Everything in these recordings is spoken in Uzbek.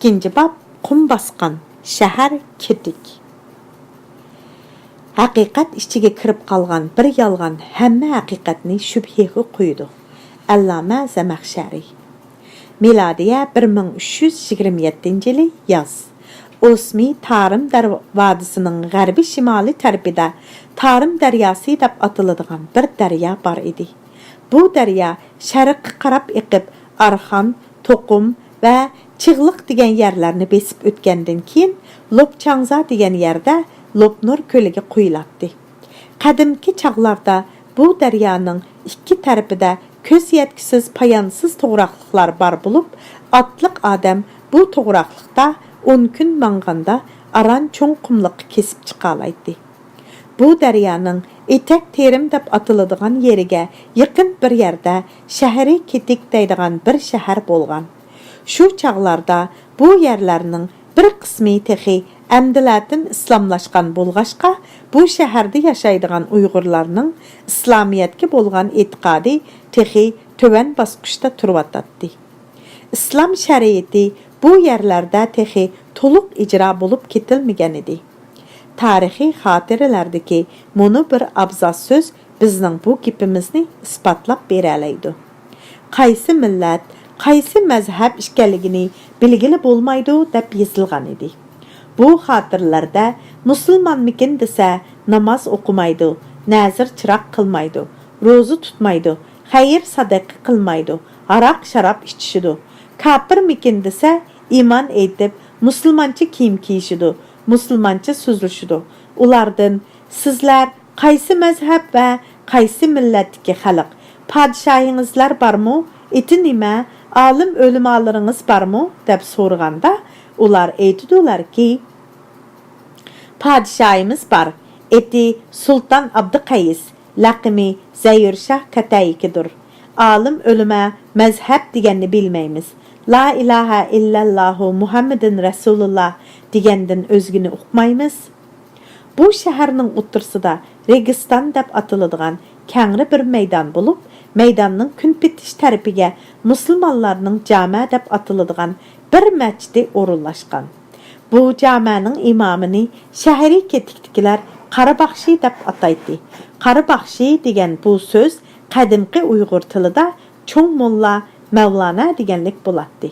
İkinci bab qum basqan shahar ketik. Haqiqat ichiga kirib qolgan bir yolg'on hamma haqiqatni shubhaga qo'ydi. Allama Zamaxshari. Miladiya 1327-yili yoz. Osmi Tarim vadisining g'arbiy shimoliy tarafida Tarim daryosi deb atiladigan bir daryo bor edi. Bu daryo sharqqa qarab eqib Arxon, To'qum va Chig'liq degan yerlarni besib o'tgandan keyin Lopchangza degan yerda Lopnur ko'liga quyiladi. Qadimki chaqlarda bu daryoning ikki tarafida ko'z yetkisiz poyansiz to'g'raqliqlar bor bo'lib, otliq odam bu to'g'raqliqda 10 kun manganda aran cho'ng qumliqqa kesib chiqa oladi. Bu daryoning etak terim deb atiladigan yeriga yaqin bir yerda shahri ketik deydigan bir shahar bo'lgan. Shu chaqlarda bu yerlarning bir qismi texi Әмділәтін исламлашқан болғашқа, bu şəhərdə yaşaydıgan Uyğurlarının İslamiyetke bolğan etiqadi texi tövən basqışda turvatatdı. İslam şəriəti bu yerlərdə texi toluq icra olub ketilməyən idi. Tarixi xatirələrdəki bunu bir abzas söz bizning bu gipimizni ispatlab berələydi. Qaysı millət, qaysı məzhəb işgənligini bilgili bolmaydı deb yazılğan idi. Bu xatirlarda musulmonmikin desa namoz o'qimaydi, nazir chiroq qilmaydi, ro'za tutmaydi, xayr sadaqa qilmaydi, aroq sharob ichishidi. Kafirmikin desa iymon etib musulmoncha kiyim kiyishidi, musulmoncha so'zlashidi. Ulardan sizlar qaysi mazhab va qaysi millatdagi xalq? Podshoyingizlar bormi? Eti nima? Olim o'limalaringiz bormi? deb so'raganda ular aytdilar ki padişahımız var. Eti Sultan Abdüqays, laqimi Zayirşah Katayikidir. Alim ölüme mezhep degenni bilmeymiz. La ilahe illallahu Muhammedin Resulullah degenden özgünü uqmaymiz. Bu şəhərinin o'ttirsida Registan deb atıldığan kəngri bir meydan bulup, meydanның kun bitiş tarafiga musulmonlarning jami deb atıldığan bir məscidi o'rinlashgan. Bu jamining imomini shahri ketikdikilar Qarabaxshi deb ataydi. Qarabaxshi degan bu so'z qadimgi Uyg'ur tilida cho'ng mulla Mavlana deganlik bo'ladi.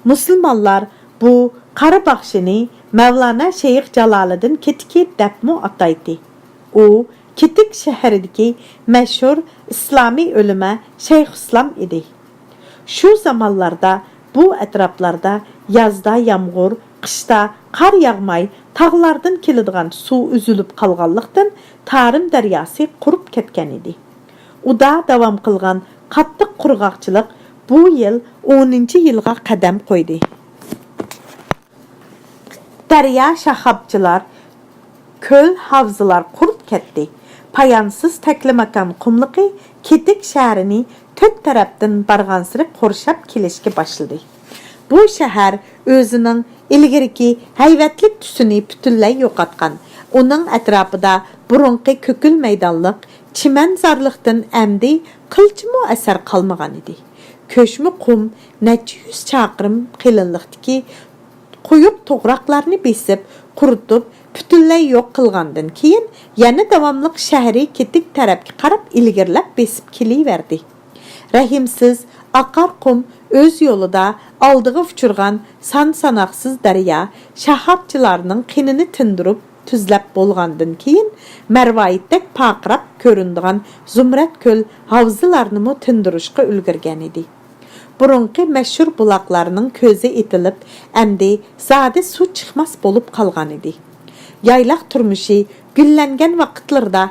Musulmonlar bu Qarabaxshini Mavlana Sheyx Jaloliddin Ketiki debmi ataydi. U Ketik shahridagi mashhur islomiy o'lima Shayx Islam edi. Shu zamonlarda bu atroflarda yozda yomg'ir, qishda qor yog'may, tog'lardan keladigan suv uzilib qolganlikdan Tarim daryosi qurib ketgan edi. Uda davom qilgan qattiq qurg'oqchilik bu yil 10-yilga qadam qo'ydi. Daryo shahobchilar, ko'l havzalar qurib ketdi. Payansız taklimakan qumliqi Ketik shahrini to'rt tarafdan barg'ansiri qurshab kelishga boshladi. Bu shahar o'zining ilgirki hayvatlik tusini butunlay yo'qotgan. Uning atrofida burunqi ko'kil maydonliq, chimanzorliqdan amdi qilchimo asar qolmagan edi. Ko'shmi qum necha yuz chaqirim qilinliqdiki quyuq to'g'roqlarni besib, quritib, butunlay yo'q qilgandan keyin yana davomliq shahri Ketik tarafga qarab ilgirlab besib kelaverdi. Rahimsiz aqar qum o'z yo'lida oldiga uchirgan son-sanoqsiz daryo shahobchilarning qinini tindirib tuzlab bo'lgandan keyin marvoyitdek paqirab ko'rindigan Zumrat ko'l havzalarni tindirishga ulgurgan edi. Burunqi mashhur buloqlarning ko'zi etilib, endi zodi suv chiqmas bo'lib qolgan edi. Yaylaq turmushi gullangan vaqtlarda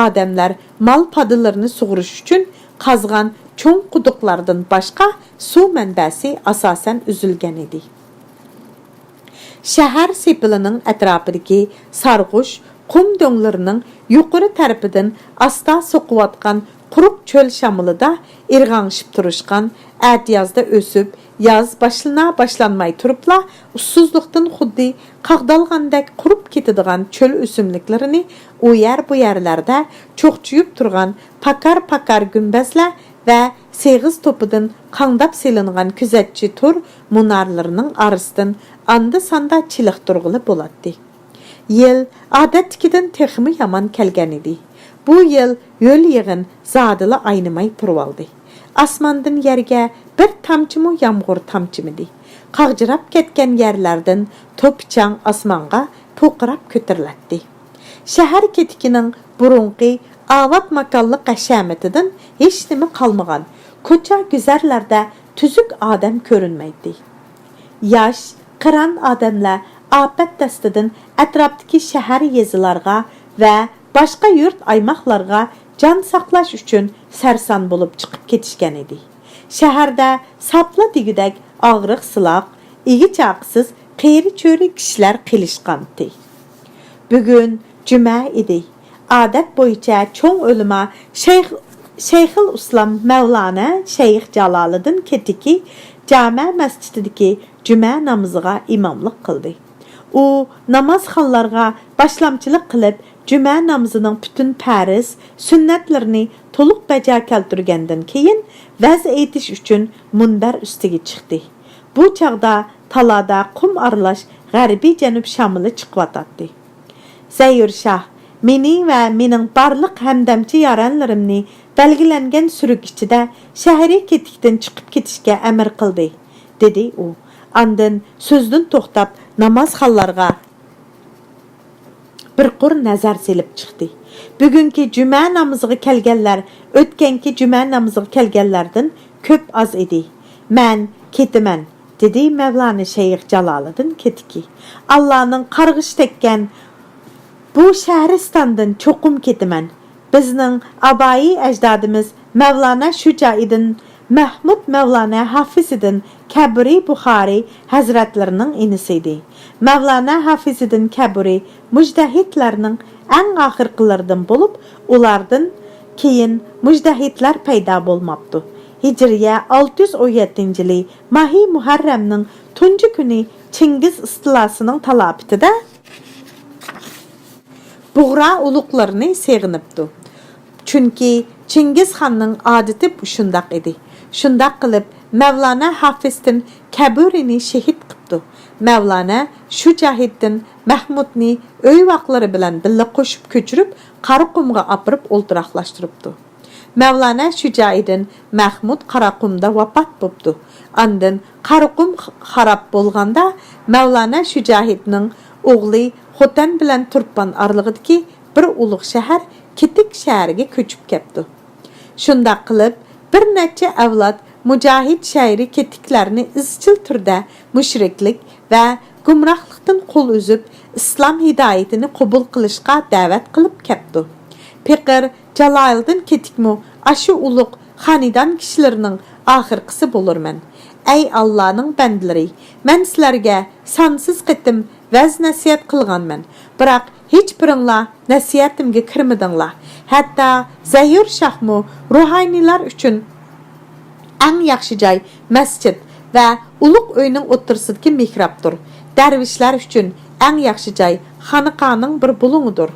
odamlar mol padilarini sug'urish uchun qazgan cho'ng quduqlardan boshqa suv manbasi asosan uzilgan edi. Shahar sepilining atrofidagi sarg'ush qum do'nglarining yuqori tarafidan asta so'qiyotgan quruq cho'l shamilida irg'anshib turishgan, atiyozda o'sib, yoz boshlanmay turibla ussuzlikdan xuddi qag'dalgandek qurib ketadigan cho'l o'simliklarini u yer bu yerlarda cho'qchuyib turgan pakar gumbazlar va segiz topudan qangdap selingan күзәтчі tur munarlarının arasından anda sanda çiliq turğulu bolatdı. Yıl adetkidən texmi yaman kelgen idi. Bu yıl yöl yığın zadılı aynımay turvaldı. Asmandan yerge bir tamçımı yağmur tamçımıdı. Qağcırap ketken yerlerden topçan asmanga poqırap kötürletdi. Şəhər ketikinin burunqi avat makallı qəşəmetidən heç nimi qalmağan. Koça güzərlərdə tüzük adam görünməydi. Yaş, qıran adamlar afət dəstidən ətrafdakı şəhər yezilarga və başqa yurt aymaqlarga can saqlaş üçün sərsan bulub çıxıb ketişkən idi. Şəhərdə sapla digidək ağrıq sılaq, igi çaqsız, qeyri-çörü kişilər qilişqandı. Bugün cümə idi. Adət boyunca çoğ ölümə Şeyxül İslam Mevlana Şeyx Calalıddin Ketiki Cami məscididəki cümə namazıga imamlıq qıldı. O namazxanlarga başlamçılıq qılıb cümə namazının bütün pəriz, sünnətlərini toluq bəca keltirgəndən keyin vəz etiş üçün munbar üstüge çıxdı. Bu çağda talada qum aralaş G'arbiy Janub Shamili chiqib Zayur Shah meni va mening barliq hamdamchi yaranlarimni belgilangan suruk ichida shahriy ketikdan chiqib ketishga amr qildi, dedi u. Andin so'zdan to'xtab namozxonlarga bir qur nazar selib chiqdi. Bugungi juma namoziga kelganlar o'tgangi juma namoziga kelganlardan ko'p az edi. Men ketaman, dedi Mevlana Şeyx Jaloliddin Ketiki. Allah'ning qarg'ish tekkan bu Şəhristandan çoxum ketaman. Bizning abai ajdodimiz Mevlana Şujaidin Mahmud Mevlana Hafiziddin Kaburi Buxoriy hazratlarining inisi idi. Mevlana Hafiziddin Kaburi mujtahidlarning eng oxirqilaridan bo'lib, ulardan keyin mujtahidlar paydo bo'lmabdi. Hijriya 617-yili Mahi Muharramning tunji kuni Chingiz istilosining talabitida Buğra uluqlarını seğinibdi. Çünki Chingiz xanning adeti shundaq edi. Shundaq qilib Mevlana Hafizdin Kaburi'ni shehid qilibdi. Mevlana Şujahiddin Mahmudni öy vaqtlari bilan billa qo'shib ko'chirib, Qaraqumga apirib o'ltiraqlashtiribdi. Mevlana Şujahiddin Mahmud Qaraqumda vafot bo'libdi. Andin Qaraqum xarab bo'lganda Mevlana Şujahidning o'g'li Xotan bilan Turpan aralığıdaki bir ulug' shahar Ketik shahriga ko'chib ketdi. Shunda qilib bir necha avlod mujahid shahri Ketiklarni izchil turda mushriklik va gumrohlikdan qo'l uzib, islom hidoyatini qabul qilishga da'vat qilib ketdi. Piqir Jaloliddin Ketikmi ashu ulug' xonadon kishilarining oxirgisi bo'lurman. Ey Allah'ning bandalari, men sizlarga sonsiz qitim vaz nasihat qilganman. Biroq hech biringlar nasihatimga kirmadinglar. Hatto Zayur Shahmu ruhoniylar uchun eng yaxshi joy masjid va ulug' uyning o'ttirsidagi mihrobdir. Darvishlar uchun eng yaxshi joy xonaqoning bir bo'limidir.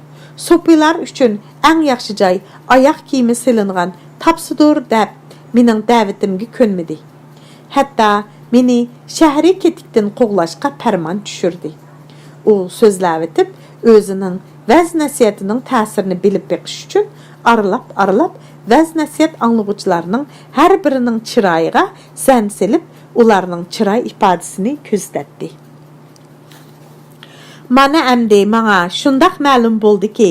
So'pilar uchun eng yaxshi joy oyoq kiyimi silingan tapsidur deb mening da'vatimga ko'nmadi. Hatto meni shahriy ketikdan qo'g'lashga farmon tushirdi. U so'zlab o'tib, o'zining vaz nasihatining ta'sirini bilib beqish uchun aralab vaz nasihat anglag'uvchilarining har birining chiroyiga san selib, ularning chiroy ifodasini ko'zatdi. Mana endi menga shundaq ma'lum bo'ldiki,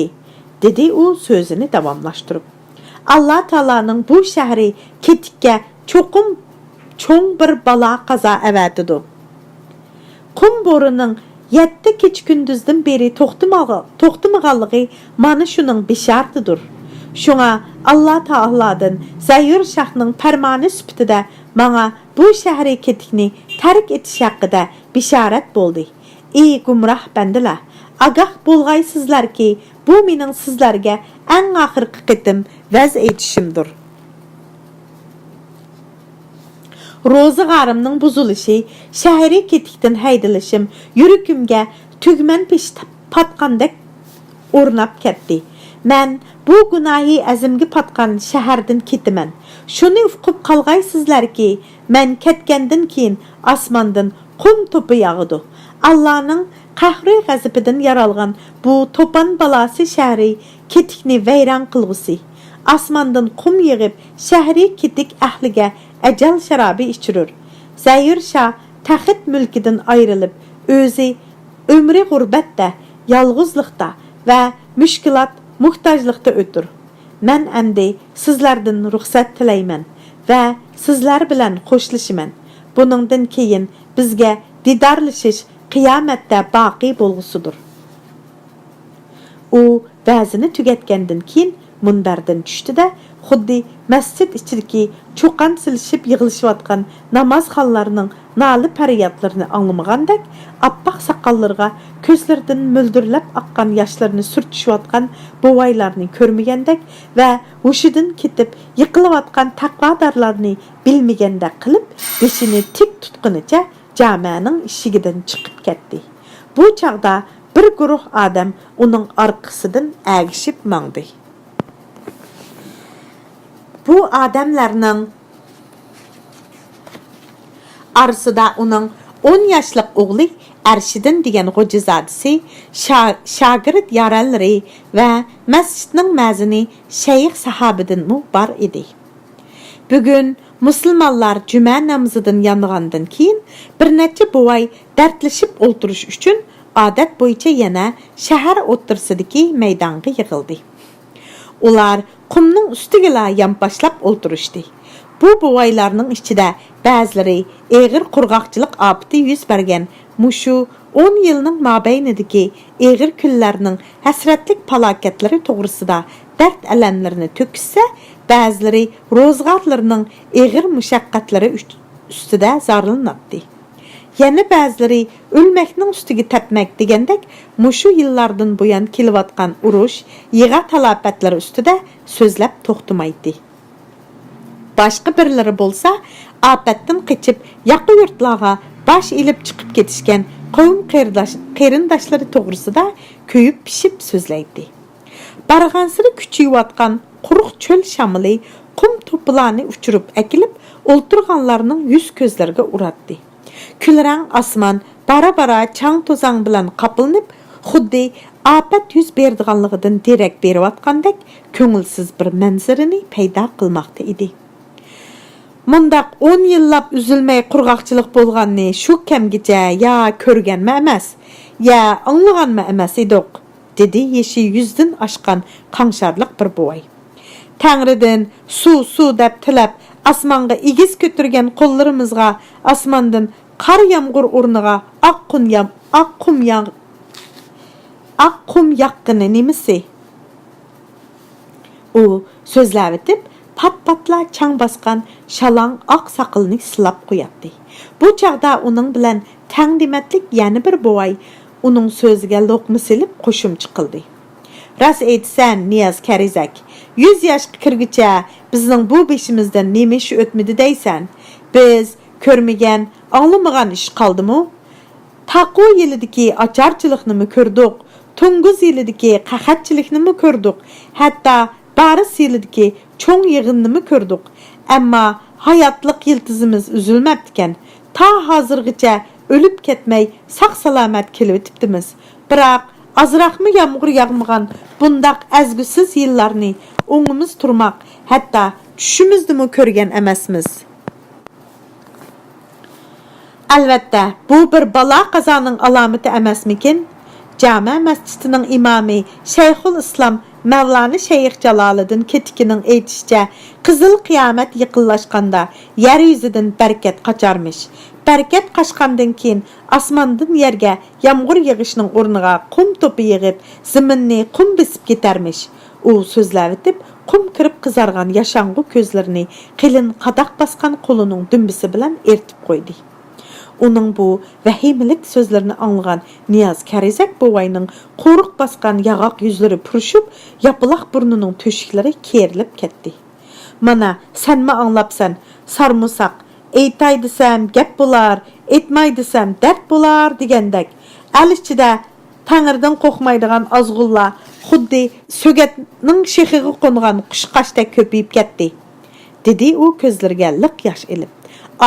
dedi u so'zini davomlashtirib. Alloh taolaning bu shahri ketikka cho'qim cho'ng bir balo qazo avatidu. Qum bo'rining 7 kecha kunduzdan beri to'xtamaganligi mana shuning bishartidir. Shunga Alloh taoladan Zayur Shahning farmoni sifatida menga bu shahri ketikni tark etish haqida bisharat bo'ldi. Ey gumroh bandalar, agah bo'lg'aysizlarki, bu mening sizlarga eng oxirgi qitim vaz etishimdir. Ro'za g'arimning buzilishi, shahriy ketikdan haydalishim yuragimga tugman pesh patqandek o'rnab ketdi. Men bu gunohi azimga patqan shahardan ketaman. Şunu uqib qalğaysizlarki, mən ketgəndən keyin asmandan qum topu yağıdı. Allah'ın qahri g'azabidan yaralgan bu topan balası şəhri ketikni vayron qilgusi. Asmandan qum yığıb şəhri ketik ahliga ajal şarabı içirir. Zayir Şah taxit mülkidən ayrılıb özü ömrü gurbətdə, yalğızlıqda və müşkilat, muhtajlıqda ötür. Mən əmdi sizlərdən ruxsat tiləymən və sizlər bilən xoşlaşımən. Bunundan keyin bizə didarlaşış qiyomatda baqi bo'lgusidir. U va'zini tugatgandan keyin munbardan tushdi-da, xuddi masjid ichidagi cho'qan silishib yig'ilishayotgan namozxonlarning noli faryodlarini anglamagandek, oppoq soqollarga ko'zlaridan mo'ldirlab oqqan yoshlarni surtishayotgan bovaylarni ko'rmagandek va hushidan ketib yiqilayotgan taqvodorlarni bilmagandek qilib, beshini tik tutqunicha jamianing ishigidan chiqib ketdi. Bu chaqda bir guruh odam uning orqasidan agishib mangdi. Bu odamlarning arasida uning 10 yoshlik o'g'li Arshidin degan g'ojizodisi, shogird yaralari va masjidning ma'zini shayx sahobidan bor edi. Bugun musulmonlar juma namozidan yangandan keyin bir necha buvay dardlashib o'tirish uchun odat bo'yicha yana shahar o'ttirsidagi maydonga yig'ildi. Ular qumning ustiga yonboshlab o'tirishdi. Bu buvaylarning ichida ba'zilari eg'ir qurg'oqchilik ofati yuz bergan mushu 10 yilning mobaynidagi eg'ir kunlarning hasratlik falokatlari to'g'risida dard alamlarini to'kishsa, ba'zilari ro'zg'orlarining eg'ir mushaqqatlari ustida zorlanadi. Yana ba'zilari o'lmakning ustiga tepmak degandek mushu yillardan buyon kelayotgan urush, yig'a talofatlari ustida so'zlab to'xtamaydi. Boshqa birlari bo'lsa, ofatdan qochib yaqin yurtlarga bosh ilib chiqib ketishgan qavm qarindoshlari to'g'risida ko'yib pishib so'zlaydi. Barg'ansiri kuchayotgan quruq cho'l shamili qum to'plarni uchirib akilib, o'ltirganlarning yuz ko'zlariga uratdi. Kulrang osmon bara-bara chang to'zang bilan qoplanib, xuddi ofat yuz berdiganligidan derak berayotgandek ko'ngilsiz bir manzarani paydo qilmoqda edi. Mundaq 10 yillab üzülmey qurg'oqchilik bo'lganni shu kamgacha ya ko'rganmi emas, ya anglaganmi emas edik, dedi yeshi 100dan oshgan qangsharliq bir buvay. Tangridan suv deb tilab, osmonga egiz ko'tirgan qo'llarimizga osmondan qor yomg'ir o'rniga oq qum yaqqini nimasi? U so'zlab etib, pat-patla chang basqan shalang oq saqilni silab qo'yatdi. Bu chaqda uning bilan tang dematlik yana bir buvay uning so'ziga loqma silib qo'shimcha qildi. Ras aytsan, Niyaz Karizak, 100 yoshga kirguncha bizning bu beshimizdan nima ish o'tmidi deysan? Biz ko'rmagan, anglamagan ish qoldimi? Taqo yilidagi ocharchilikni ko'rdik, To'ng'iz yilidagi qahatchilikni ko'rdik, hatto Baris yilidagi cho'ng yig'inni ko'rdik. Ammo hayotlik yiltizimiz uzilmabdikan. Ta hozirgacha o'lib ketmay saq-salomat kelib o'tibdimiz. Biroq azroqmi yomg'ir yog'magan bundaq azgusiz yillarni o'ngimiz turmoq, hatto tushimizdimi ko'rgan emasmiz. Albatta, bu bir balo qazoning alomati emasmikin? Jami masjidining imomi Shayxul Islom Mavlana Shayx Jaloliddin Ketikining aytishicha, qizil qiyomat yaqinlashganda yer yuzidan barakat qocharmish. Barakat qochgandan keyin osmondan yerga yomg'ir yog'ishining o'rniga qum to'pi yig'ib, zaminni qum besib ketarmish. U so'zlab etib, qum kirib qizargan yashang'u ko'zlarini qilin qadoq basgan qo'lining dumbisi bilan ertib qo'ydi. Uning bu vahimlik so'zlarini anglagan Niyaz Karizak buvayning qo'riq basgan yog'oq yuzlari purishib, yopiloq burnining to'shiklari kerilib ketdi. Mana, senmi anglabsan, sarmusoq, aytay desam gap bo'lar, aytmay desam dard bo'lar degandek, al ichida Tangirdan qo'rqmaydigan ozg'unlar xuddi so'gatning shexiga qo'ngan qushqashdek ko'payib ketdi. dedi u ko'zlariga liq yosh ilib.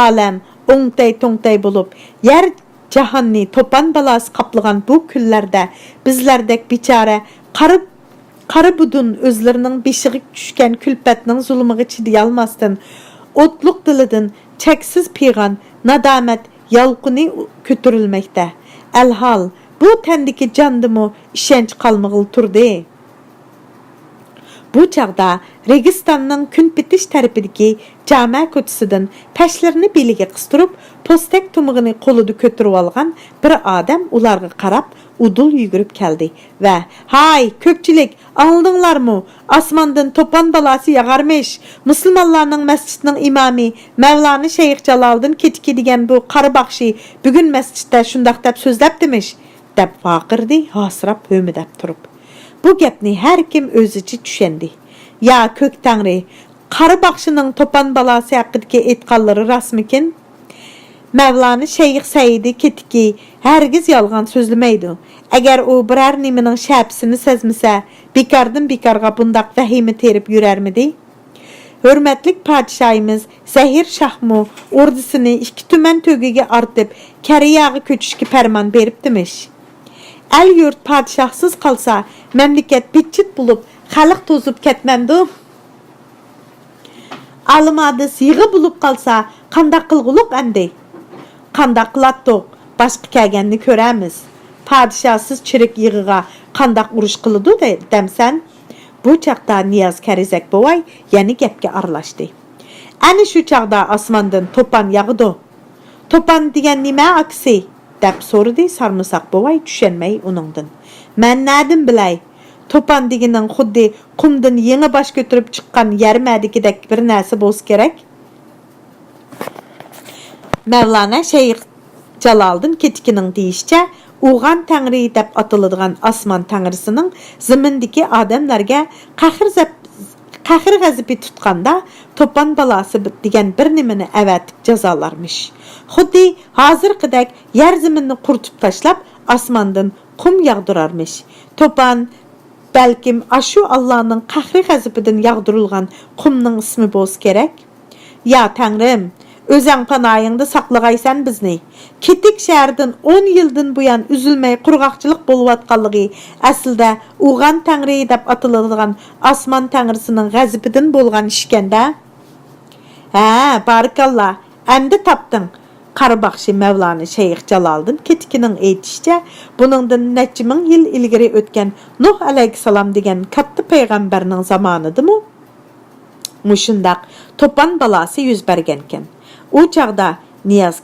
Olam o'ngtay-to'ngtay bo'lib, yer jahonni to'pon balasi qaplagan bu kunlarda bizlardek bechora qari budun o'zlarining beshiga tushgan kulfatning zulmiga chiday olmasdan o'tliq dilidan cheksiz pig'on nadomat yolqini ko'tarilmoqda. Alhol bu tandiki jondimi ishonch qolmag'il turdi. Bu çağda Registonning kun bitish tarafidagi jama ko'chasidan pashlarini beliga qistirib, postak tumug'ini qo'lida ko'tarib olgan bir odam ularga qarab udul yugurib keldi va "Hay, ko'pchilik, aldinglarmi? Osmondan to'pon balasi yog'armish. Musulmonlarning masjidining imomi Mavloni Shayx Jaloliddin ketki degan bu qaribaxshi bugun masjidda shundoq deb so'zlabdimish" deb faqirdi, hasrab hömidab turib. Bu gapni har kim o'zicha tushundi. Ya ko'k tangri, qari baxshining to'pon balasi haqidagi aytganlari rostmikin? Mavloni Shayx Saidi ketiki hargiz yolg'on so'zlamaydi. Agar u biror nimaning shapsini sezmasa, bekordan bekorga bundaq vahima terib yurarmidi? Hurmatli podshoyimiz Zahir Shahmu ordisini 2 tuman to'giga ortib, Kariyaga ko'chishga farmon beribdimish. El yurt padişahsız qalsa, memleket bitchit bulup, xalq tozub ketmemdi. Almadis yig'i bulup qalsa, qandaq qilg'uluq endi. Qandaq qilatdiq, boshqa kelganni ko'ramiz. Padişahsız chirik yig'iga qandaq urush qiladi demsan? Bu chaqda Niyoz Karizak bovay yana gapga aralashdi. Ana shu chaqda osmondan to'pon yog'di. To'pon degan nima aksi? deb so'radi sarımsaq bovay tushunmay uningdan. Men nadim bilay? To'pon degining xuddi qumdan yangi bosh ko'tarib chiqqan yarmadikidek bir narsa bo'lsa kerak. Mavlana Shayx Jaloliddin ketkining deyishcha, Uğan Tangri deb atiladigan osmon tangrisining zimindagi odamlarga qahr g'azabi tutganda to'pon balasi degan bir nimani avatib jazolarmish. Xuddi hozirgidek yer zaminni qurtib tashlab osmondan qum yog'dirarmish. To'pon balkim ashu Allohning qahri g'azabidan yog'dirilgan qumning ismi bo'lsa kerak. Ya Tangrim, o'zing panoyingda saqlag'aysan bizni. Ketik shahardan 10 yildan buyon uzilmay qurg'oqchilik bo'layotganligi aslida Uğan Tangri deb atiladigan osmon tangrisining g'azabidan bo'lgan ishkanda. Ha, barakallah. Endi topding. Qaribaxshi Mavloni Shayx Jaloliddin ketkining aytishicha, buningdan necha ming yil ilgari o'tgan Nuh alayhisalom degan katta payg'ambarning zamonidimi? Mushundaq to'pon balasi yuz bergan ekan. U chaqda Niyoz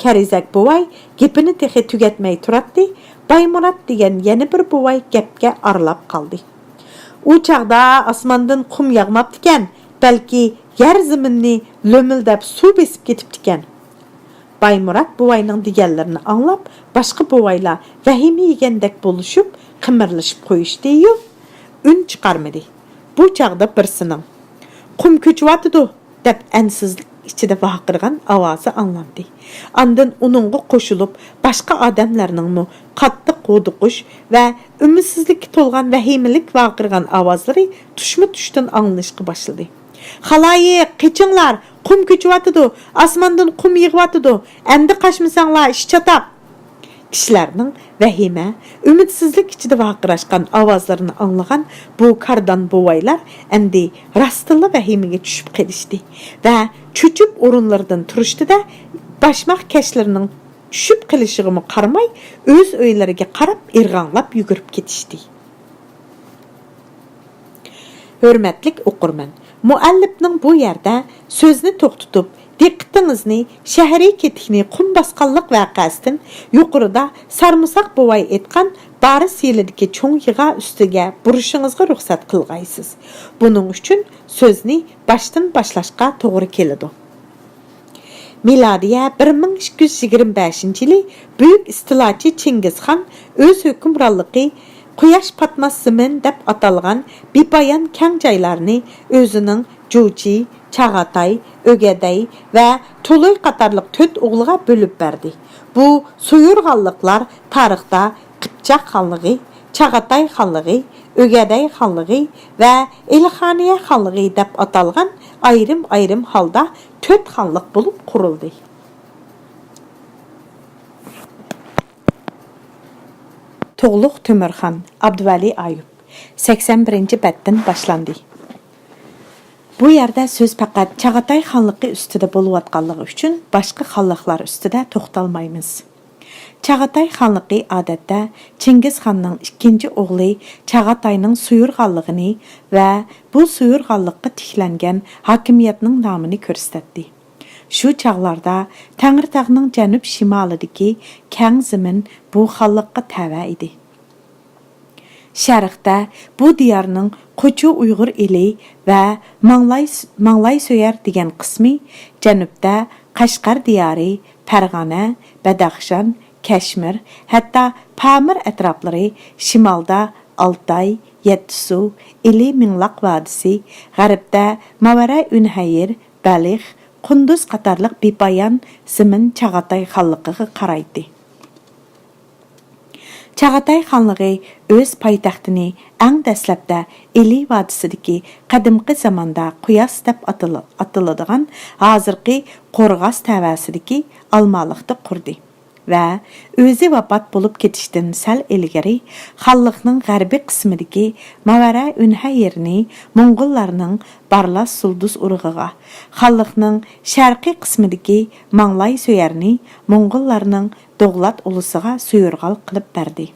Karizak buvay gapini texi tugatmay turadi. Baymurod degan yana bir buvay gapga aralab qoldi. U chaqda osmondan qum yog'mabdi ekan, balki yer zaminni lo'mildab suv besib ketibdi ekan. Baymurod buvayning deganlarini anglab, boshqa buvaylar vahima yegandek bo'lishib, qimirlashib qo'yishdi-yu, un chiqarmadi. Bu chaqda birsining qum ko'chyapti deb ansizlik ichida vaqirgan ovozi anglandi. Ondan uningga qo'shilib, boshqa odamlarningmi qattiq qo'diqish va umidsizlikka to'lgan vahimalik vaqirgan ovozlari tushma-tushdan anglashga boshladi. Xaloyiq, qechinglar, qum ko'chyapti, osmondan qum yig'yapti. Endi qaşmasanglar ish chatoq. Kishilarning vahima, umidsizlik ichida vaqirashgan ovozlarini anglagan bu kardan buvaylar endi rastilla vahimaga tushib qolishdi va cho'chib o'rinlaridan turishdi-da, bashmaq kashlarining tushib qilishig'ini qaramay, o'z uylariga qarab irg'anlab yugurib ketishdi. Hurmatli o'qirman, muallifning bu yerda so'zni to'xtatib, diqqatingizni shahriy ketikni qum bosqanlik voqeasidan yuqorida sarımsaq buvay aytgan Boris yilidagi cho'ng yig'a ustiga burishingizga ruxsat qilg'aysiz. Buning uchun so'zni boshdan boshlashga to'g'ri keladi. Miladiya 1225-yili buyuk istilochi Chingizxon o'z hukmronligi Quyosh patmas zimin deb atalgan bepoyon keng joylarni o'zining Jo'chi, Chag'atay, O'gaday va To'loy qatorliq 4 o'g'liga bo'lib berdi. Bu so'yurg'anliklar tarixda Qipchoq xonligi, Chag'atay xonligi, O'gaday xonligi va Elxoniya xonligi deb atalgan ayrım halda 4 xanlıq bulup quruldu. Toğluq Tömürxan, Abdüvəli Ayub 81-ci bətdən başlandı. Bu yerdə söz faqat Çağatay xanlığı üstüdə boluvatqanlığı üçün başqa xanlıqlar üstüdə toxtalmayımız. Çağatay xanlığı adətdə Çingiz xanның ikinci oğlu Çağatayның suyurğanlığını və bu suyurğanlıqqa tiklənən hakimiyyətinin namını göstərdi. Şu çağlarda Təngirtağның cənub-şimalidəki kəng zəmin bu xanlıqqa təvə idi. Şərqdə bu diyarның Qoçu Uyğur eli və Manglay Söyər degan qismi, cənubda Qashqar diyarı, Fərğanə, Badaxşan, Kəşmir, hətta Pamir ətrafları, şimalda Altay, Yettisu, Ili Minglaq vadisi, qərbdə Mavara Ünhayir, Balix, Qunduz qatarlıq bepayan zəmin Çağatay xanlığına qaraydı. Çağatay xanlığı öz paytaxtını ən dəsləbdə Ili vadisidəki qədimki zamanda Quyas deyə atıladigan hazırki Qorğas təvəsidəki Almalıqda qurdu və özü vafat bulub ketişdən sal ilgari xanlıqның qərbi qismidəki Mavara Ünhayirni Monqollarның Barlas Sulduz urğuğa, xanlıqның şərqi qismidəki Manglay Söyərni Monqollarның Doğlat ulusuğa suyurğal qılıb berdi.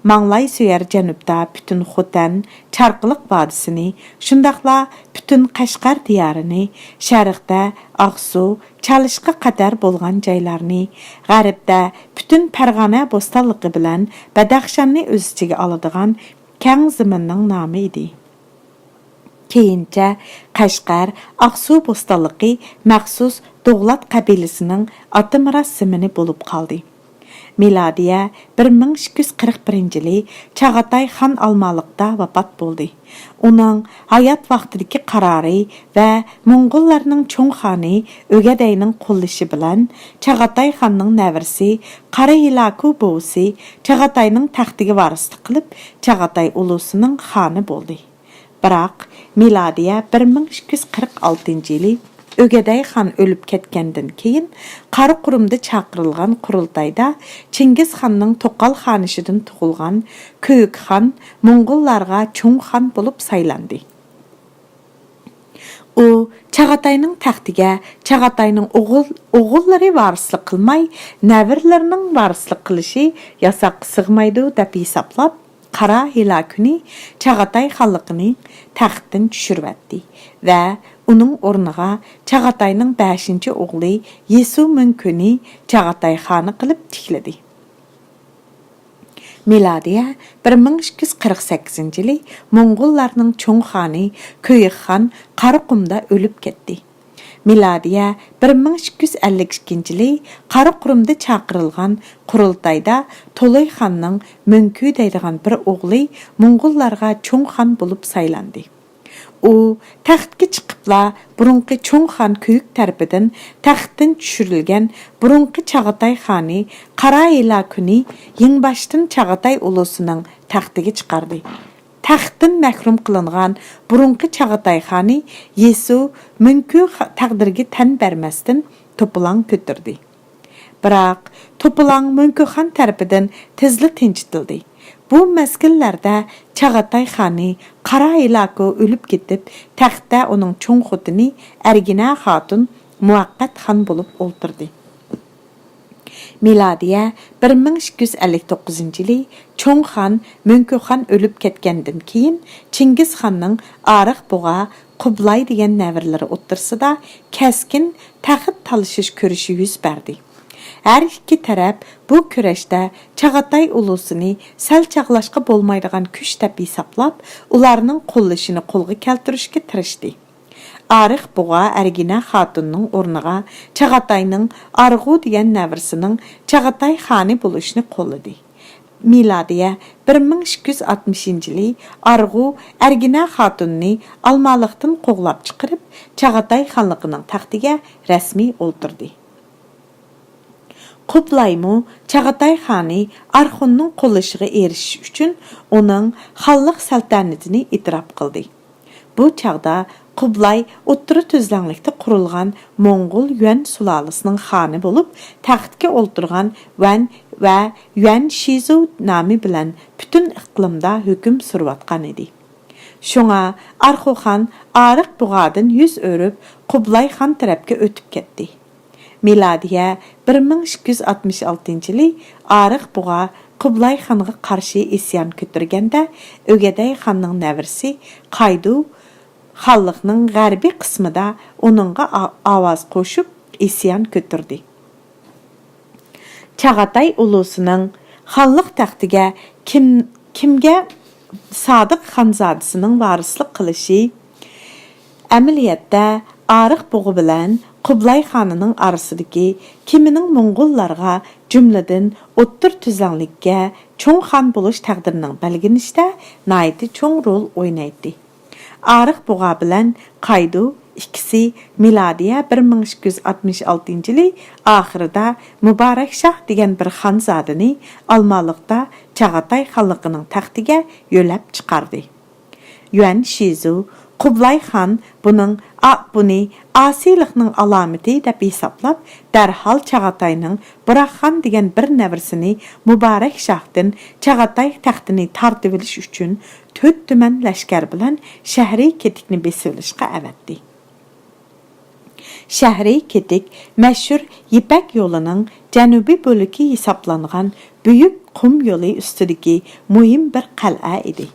Manglay Söyər cənubda bütün Xotan, Çarqılıq vadisini, şundaqla bütün Qashqar diyarını, şərqdə Ağsu, Çalışqa qədər bolğan caylarını, qərbdə bütün Fərğanə bostanlığı bilən Badaxşanni öz içigə alıdığan kəng zəminning namı idi. Keyinçə Qashqar, Ağsu bostanlığı məxsus Doğlat qəbiləsinin atı miras zəmini olub qaldı. Miladiyə 1241-ci ili Çağatay xan Almalıqda vafat buldu. Onun hayat vaxtidəki qararı və Monqollarının çoğ xanı Ögədəyinin qollışı bilən Çağatay xanның nəvrisi Qara Hilaku boğusu Çağatayның taxtiga varıslıq qılıb Çağatay ulusunun xanı buldu. Biroq miladiyə 1246-cı ili Ögəday xan ölüb ketkəndən keyin Qaraqurumda çağırılğan qurultayda Çingiz xanның Toqal xanışıdan tuğulğan Köyük xan Monqollarga çoğ xan bulub saylandı. O, Çağatayның taxtiga Çağatayның oğulları varislik qılmay, nəvirlərinin varislik qılışı yasaq sığmaydı dep hesablab, Qara Hilakuni Çağatay xanlığını taxtdan düşürübətdi və onun ornuğa Çağatayның 5-ci oğlu Yesu Münkünü Çağatay xanı qılıb tikledi. Miladiyə 1248-ci ili Monqollarның çoğ xanı Köyük xan Qaraqumda ölüb ketdi. Miladiyə 1252-ci ili Qaraqurumda çağırılğan qurultayda Tolay xanның Münkü deydigan bir oğlu Monqollarga çoğ xan bulub saylandı. O, taxtga chiqibla burunqi çoğ xan Köyük tərəfindən taxtdan düşürülgən burunqi Çağatay xanı Qara Hilakuni yengbaşdan Çağatay ulusunun taxtiga chiqardi. Taxtdan məhrum qılınğan burunqi Çağatay xanı Yesu Münkü taqdirga tan bermasdan to'polon ko'tirdi. Biroq to'polon Münkü xan tərəfindən tezli tinchitildi. Bu məzgillərdə Çağatay xanı Qara Hilaku ölüb ketib, taxtda onun çoğ xotini Ərginə xatun muvaqqat xan bulub olturdu. Miladiyə 1259-cu ili çoğ xan Münkü xan ölüb ketkəndən keyin Çingiz xanның Arıq Buğa, Qublay degan nəvirləri o'ttirsida kəskin taxit talışış körüşü yüz berdi. Hər iki tərəf bu körəşdə Çağatay ulusunu sal çağlaşqa bolmaydigan küç dep hesablab, ularının qollışını qolğa keltirishga tirishdi. Arıq Buğa Ərginə xatunның ornuğa Çağatayның Arğu degan nəvrisinin Çağatay xanı buluşunu qolladı. Miladiyə 1260-cı ili Arğu Ərginə xatunni Almalıqdan qoğlab çıxırıb Çağatay xanlığının taxtiga rəsmi olturdu. Qublaymu Çağatay xanı Arxunның qollışığa erişiş üçün onun xanlıq səltənətini itiraf qıldı. Bu çağda Kublay o'ttiri tuzlanlikda qurilgan Moңg'ul Yuan sulolasining xoni bo'lib, taxtga o'ltirgan Wan va Yuan Shizu nomi bilan butun iqlimda hukm surayotgan edi. Shunga Arxoxon Ariq bug'adan yuz o'rib, Kublay xon tarafga o'tib ketdi. Miladiya 1266-yili Ariq bug'a Kublay xonga qarshi isyon ko'targanda, O'gaday xonning navrisi Qaydu xalqning g'arbiy qismida uningga ovoz qo'shib isyon ko'tardi. Chag'atay ulusining xonlik taxtiga kimga Sodiq xonzodasining varislik qilishi amaliyotda Ariq bug'i bilan Kublay xonining orasidagi kimining Moңg'ullarga jumladan o'ttir tuzlanlikka cho'ng xon bo'lish taqdirining belgilanishida nihoyat cho'ng rol o'ynaydi. Ariq bug'a bilan Qaydu ikkisi miladiya 1266-yili oxirida Muborakshah degan bir xonzodani Almaliqda Chag'atay xonligining taxtiga yo'lab chiqardi. Yuan Shizu Kublay xon buni asiylikning alomati deb hisoblab, darhol Chag'atayning Buraxon degan bir navrisini Muborakshahdan Chag'atay taxtini tortib olish uchun 4 tuman lashkar bilan shahriy ketikni besib olishga avatdi. Shahriy ketik mashhur Yipak yo'lining janubiy bo'ligi hisoblangan buyuk qum yo'li ustidagi muhim bir qal'a edi.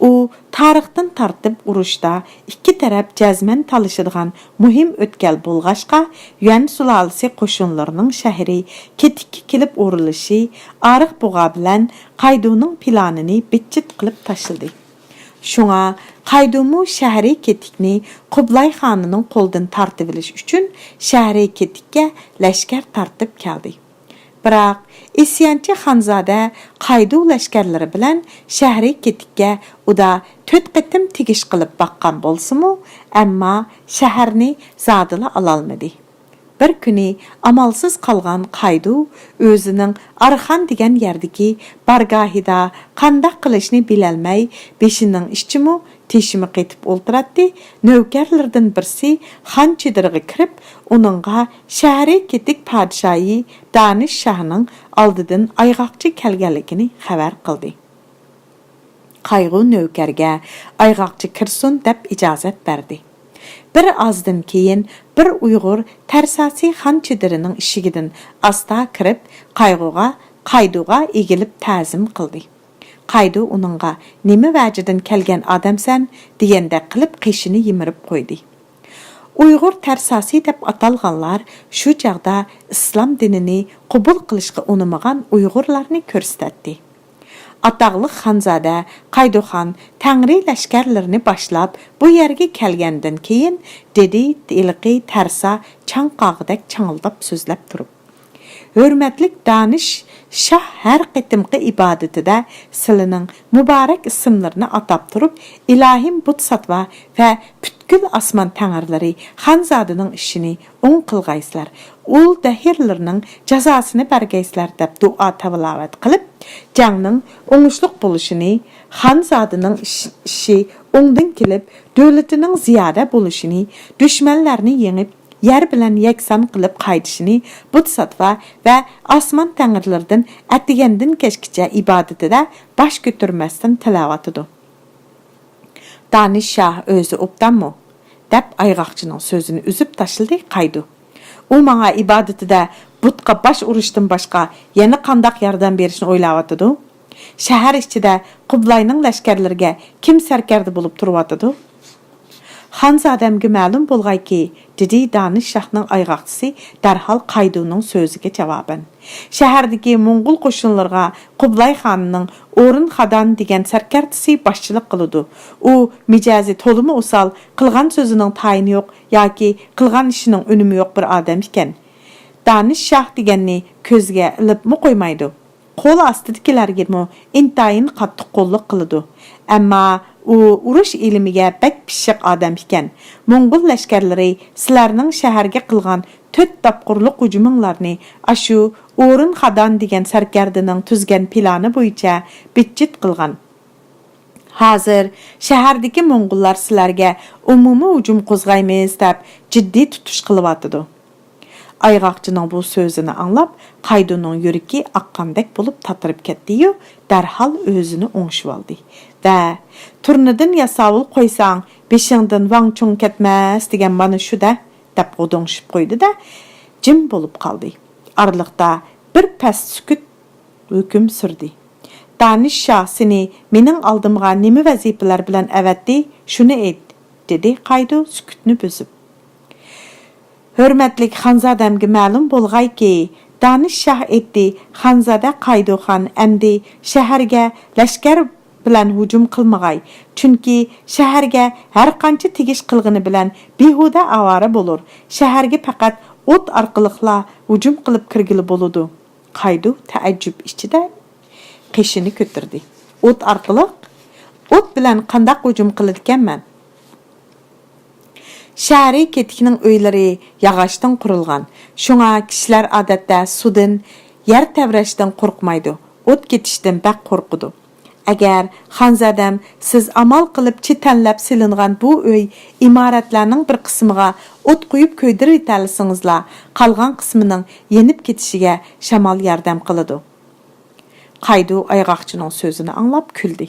U tarixdan tartib urushda ikki taraf jazman talishadigan muhim o'tkal bo'lg'ashqa, Yuan sulolasi qo'shinlarining shahri ketikka kelib o'rilishi Ariq bug'a bilan Qayduning planini bitchit qilib tashildi. Shunga Qaydumu shahriy ketikni Kublay xonining qo'ldan tortib olish uchun shahriy ketikka lashkar tortib keldi. Biroq isyonchi xonzoda Qaydu lashkarlari bilan shahriy ketikka uda 4 qatim tegish qilib baqqan bo'lsa-mu, ammo shaharni zodila ololmadi. Bir kuni amalsiz qolgan Qaydu o'zining Arxon degan yerdagi bargohida qanday qilishni bilolmay, beshining ishchimi teshimi qetib o'ltiradi. Navkarlardan birisi xon chidiriga kirib, uningga shahriy ketik podshoyi Danish shahning oldidan ayg'oqchi kelganligini xabar qildi. Qayg'u navkarga ayg'oqchi kirsin deb ijozat berdi. Bir azdan keyin bir Uyg'ur tarsasi xon chidirining ishigidan asta kirib, Qayduga egilib ta'zim qildi. Qaydu uningga nima vajidan kelgan odamsan deganda qilib qishini yimirib qo'ydi. Uyg'ur tarsasi deb atalganlar shu chaqda islom dinini qabul qilishga unamagan Uyg'urlarni ko'rsatdi. Ataqlıq xonzoda Qayduxon Tangri lashkarlarini boshlab bu yerga kelgandan keyin dedi ilqi tarsa chanqog'idek changildab so'zlab turib, hurmatlik Danish Shah har qitimqi ibodatida silining muborak ismlarini atab turib, ilohim butsatva va butkul osmon tangirlari xonzodaning ishini o'ng qilgaysizlar, ul dahirlarning jazosini bergaysizlar deb duo tavlavat qilib, jangning o'ngishliq bo'lishini, xonzodaning ishi o'ngdan kelib, davlatining ziyoda bo'lishini, dushmanlarni yengib yer bilan yakson qilib qaytishini butsatva va osmon tangirlaridan atigandan kechgacha ibodatida bosh ko'tarmasdan tilovat-edi. Danish Shah o'zi obdanmi deb ayg'oqchining so'zini uzib tashildi Qaydu. U menga ibodatida butqa bosh urishdan boshqa yana qanday yordam berishni o'ylayotdi. Shahar ichida Qublayning lashkarlariga kim sarkarda bo'lib turyotdi? Xonzodamga ma'lum bo'lgayki, dedi Danish Shahning ayg'oqchisi darhol Qayduning so'ziga javoban. Shahardagi Moңg'ul qo'shinlarga Qublay xonning O'rin Xadan degan sarkartisi boshchilik qiladi. U mijozi to'limi usal, qilgan so'zining tayini yo'q yoki qilgan ishining unumi yo'q bir odam ekan. Danish Shah deganni ko'zga ilibmi qo'ymaydi. Qo'l ostidagilarga intayin qattiq qo'llik qiladi. Ammo u urush ilmiga bak pishiq odam ekan. Moңg'ul lashkarlari sizlarning shaharga qilgan 4 tapqurlik hujuminglarni ashu O'rin Xadan degan sarkardining tuzgan plani bo'yicha bitchit qilgan. Hazır shahardagi Mo'ng'ullar sizlarga umumiy hujum qo'zg'aymiz deb jiddiy tutish qilyapti. Ayg'oqchining bu so'zini anglab, Qayduning yuragi oqqandek bo'lib tatirib ketdi-yu, darhol o'zini o'ngishib oldi. Va turnidan yasovul qo'ysang, beshingdan vangchung ketmas degan mana shu-da deb g'udongishib qo'ydi-da, jim bo'lib qoldi. Oraliqda bir past sukut hukm surdi. Danish Shah seni mening oldimga nima vazifalar bilan avatdi, shuni ayt, dedi Qaydu sukutni buzib. Hurmatli xonzodamga ma'lum bo'lg'ayki, Danish Shah aytdi, xonzoda Qayduxon amdi shaharga lashkar bilan hujum qilmag'ay, chunki shaharga har qancha tegish qilg'ini bilan behuda avara bo'lur. Shaharga faqat o't orqaliqla hujum qilib kirgili bo'ladi. Qaydu taajjub ichida qishini ko'tardi. O't orqaliq? O't bilan qanday hujum qilarkanman? Shahri ketikning uylari yog'ochdan qurilgan. Shunga kishilar odatda suvdan, yer tavrashdan qo'rqmaydi. O't ketishdan baq qo'rqidi. Agar xonzodam siz amal qilib tanlab silingan bu uy imoratlarning bir qismiga o't qo'yib ko'ydirib etalsingizlar, qolgan qismining yenib ketishiga shamol yordam qiladi. Qaydu ayg'oqchining so'zini anglab kuldi.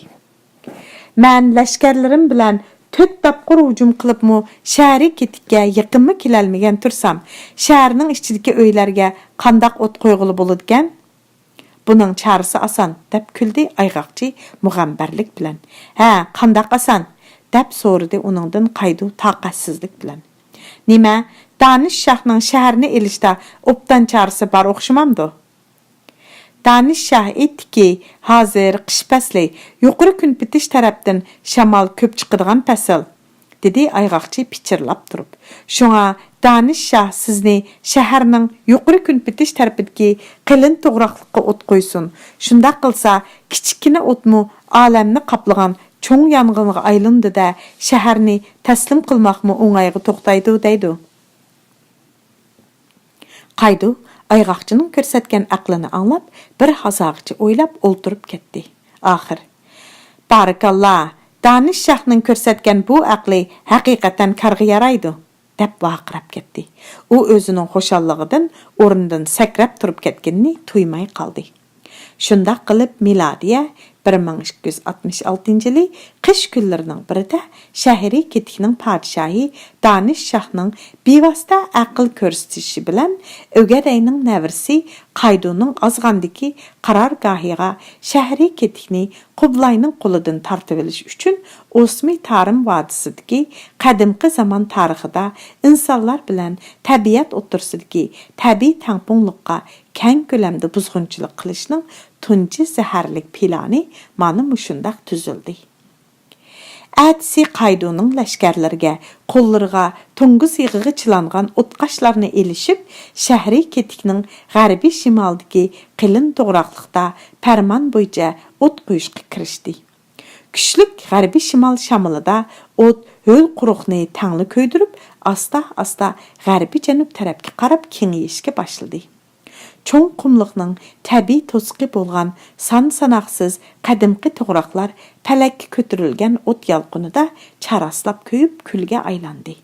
Men lashkarlarim bilan 4 tapqir hujum qilibmi shahri ketikka yaqinmi kelolmagan tursam, shaharning ichidagi uylarga qandaq o't qo'yg'ili bo'ladigan? Buning chorasi oson, deb kuldi ayg'oqchi mug'ambarlik bilan. Ha, qandaq oson, deb so'radi uningdan Qaydu taqatsizlik bilan. Nima? Danish Shahning shaharni elishda obdan chorasi bor o'xshamamdi? Danish Shah aytdiki, hozir qish fasli, yuqori kun bitish tarafdan shamol ko'p chiqadigan fasl, dedi ayg'oqchi pichirlab turib. Shunga Danish Shah sizni shaharning yuqori kun bitish tarafidagi qilin to'g'raqliqqa o't qo'ysin. Shunda qilsa, kichkina o'tmu olamni qaplagan cho'ng yong'inga aylandi-da, shaharni taslim qilmoqmi o'ng'ayga to'xtaydi deydi. Qaydu ayg'oqchining ko'rsatgan aqlini anglab, bir hazog'icha o'ylab o'ltirib ketdi. Oxir, barakalloh, Danish Shahning ko'rsatgan bu aqli haqiqatan karg'a yaraydi, deb vaqirab ketdi. U o'zining xushalligidan o'rnidan sakrab turib ketganini tuymay qoldi. Shunda qilib milodiya 1266-yili qish kunlarining birida shahri ketikning podshohi Danish Shahning bevosita aql ko'rsatishi bilan O'gadayning navrisi Qayduning ozg'andiki qarorgohiga shahri ketikni Qublayning qo'lidan tortib olish uchun O'smi Tarim vodisidagi qadimgi zamon tarixida insonlar bilan tabiat o'tirsidagi tabiiy tangpungliqqa keng ko'lamda buzg'unchilik qilishning tunji zaharlik plani mana mushundaq tuzildi. Atsi Qayduning lashkarlarga qo'llariga to'ng'iz yig'iga chilangan o'tqashlarni elishib, shahri ketikning g'arbiy shimoldagi qilin to'g'raqliqda farmon bo'yicha o't qo'yishga kirishdi. Kuchlik g'arbiy shimol shamolida o't ho'l quruqni tangli ko'ydirib, asta-asta g'arbiy janub tarafga qarab kengayishga boshladi. Cho'ng qumliqning tabiiy to'siqi bo'lgan son-sanoqsiz qadimgi to'g'raqlar falakka ko'tarilgan o't yalqinida charaslab ko'yib kulga aylandi.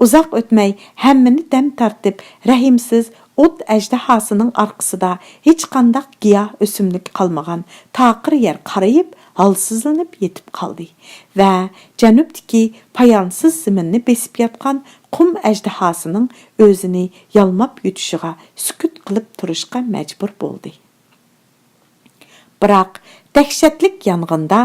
Uzoq o'tmay hammani dam tartib rahimsiz o't ajdahosining orqasida hech qanday giyoh o'simlik qolmagan taqir yer qarayib holsizlanib yetib qoldi va janubdagi payonsiz zaminni besib yotgan qum ajdahosining o'zini yalmab yutishiga sukut qilib turishga majbur bo'ldi. Biroq dahshatlik yong'inda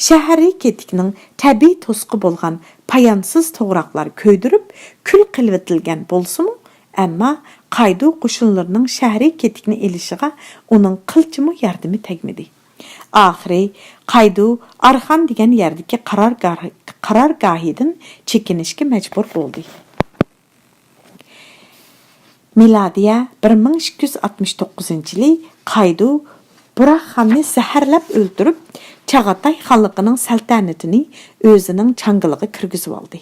shahri ketikning tabiiy to'siqi bo'lgan payonsiz to'g'raqlar ko'ydirib kul qilib etilgan bo'lsa-mu, ammo Qaydu qo'shinlarining shahri ketikni elishiga uning qilchimi yordami tegmadi. Oxiri Qaydu Arxon degan yerdagi qarorgohidan chekinishga majbur bo'ldi. Miladiya 1269-yili Qaydu Buraqxonni zaharlab o'ldirib, Chag'atay xonligining saltanatini o'zining changiliga kirgizib oldi.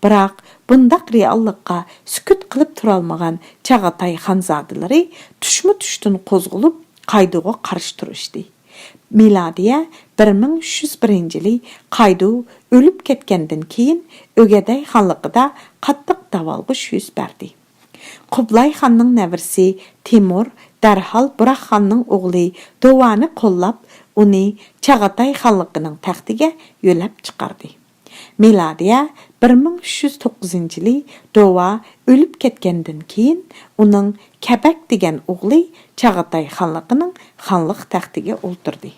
Biroq bundaq reallikqa sukut qilib tura olmagan Chag'atay xonzodalari tushma-tushdan qo'zg'alib Qayduga qarshi turishdi. Miladiya 1301-yili Qaydu ölüp ketgandan keyin Ögəday xanlığında qattiq davalğış yüz berdi. Qublay xanның nəvirsi Timur dərhal Burak xanның oğlu Dovani qollab, uni Çağatay xanlığının təxtiga yöləb çıxardı. Miladiya 1309-yili Dova ölüp ketgandan keyin uning Kəbək degan oğlu Çağatay xanlığının xanlıq təxtiga o'ltirdi.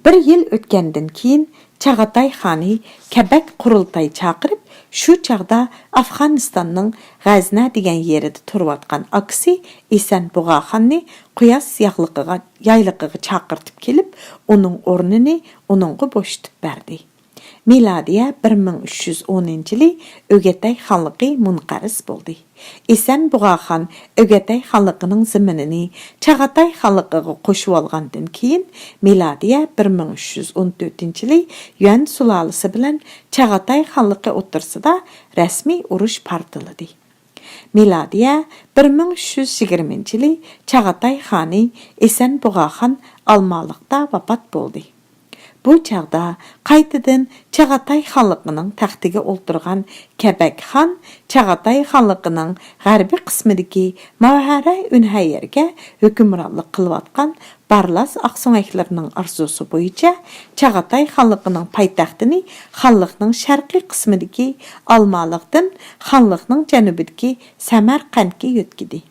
Bir yil o'tgandan keyin Çağatay xani Kəbək qurultay chaqirib, shu chaqda Afg'onistonning G'azna degan yerida turayotgan aksi Esanbuga xonni Quyos yayliqiga chaqirtib kelib, uning o'rnini uningga bo'shatib berdi. Miladiya 1310-yili Ögətay xanlığı munqaris bo'ldi. Esanbuga xon Ögətay xanlığının ziminini Çağatay xanlığıga qo'shib olgandan keyin Miladiya 1314-yili Yuan sulolasi bilan Çağatay xanlığı o'rtasida rasmiy urush portiladi. Miladiya 1320-yili Çağatay xoni Esanbuga xon Almaliqda vafot bo'ldi. Bu çağda qaytadan Çağatay xanlığının taxtiga o'ltirgan Kəbək xon Çağatay xanlığının g'arbiy qismidagi Mavhara Unhayerga hukmronlik qilayotgan Barlas Aqso'naklarning arzusi bo'yicha Çağatay xanlığının poytaxtini xanlığning sharqiy qismidagi Almaliqdan xanlığning janubidagi Samarqandga yo'tkidi.